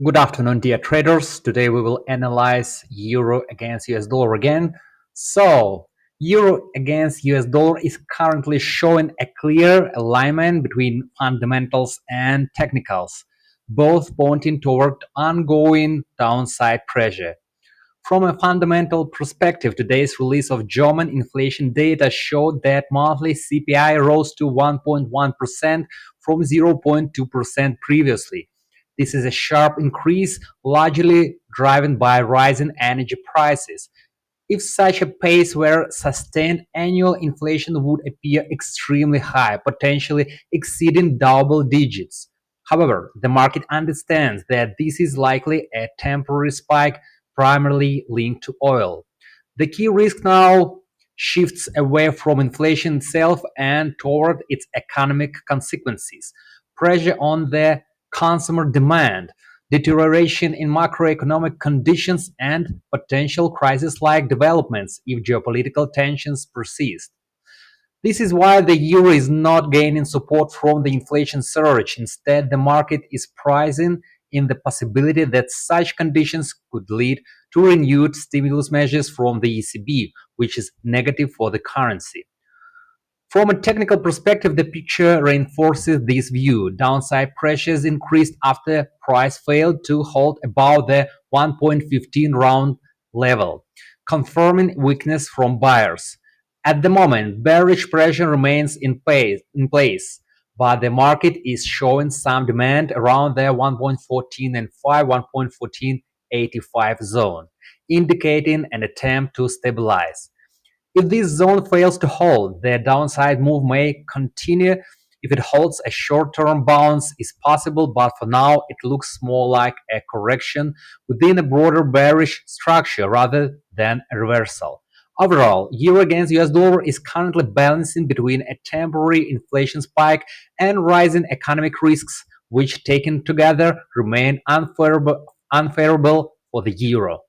Good afternoon, dear traders. Today we will analyze euro against US dollar again. So, euro against US dollar is currently showing a clear alignment between fundamentals and technicals, both pointing toward ongoing downside pressure. From a fundamental perspective, today's release of German inflation data showed that monthly CPI rose to 1.1% from 0.2% previously. This is a sharp increase, largely driven by rising energy prices. If such a pace were sustained, annual inflation would appear extremely high, potentially exceeding double digits. However, the market understands that this is likely a temporary spike, primarily linked to oil. The key risk now shifts away from inflation itself and toward its economic consequences. Pressure on the consumer demand, deterioration in macroeconomic conditions, and potential crisis-like developments if geopolitical tensions persist. This is why the euro is not gaining support from the inflation surge. Instead, the market is pricing in the possibility that such conditions could lead to renewed stimulus measures from the ECB, which is negative for the currency. From a technical perspective, the picture reinforces this view. Downside pressures increased after price failed to hold above the 1.15 round level, confirming weakness from buyers. At the moment, bearish pressure remains in place, but the market is showing some demand around the 1.14 and 1.1485 zone, indicating an attempt to stabilize. If this zone fails to hold, the downside move may continue. If it holds, a short-term bounce is possible, but for now it looks more like a correction within a broader bearish structure rather than a reversal. Overall, euro against US dollar is currently balancing between a temporary inflation spike and rising economic risks, which taken together remain unfavorable for the euro.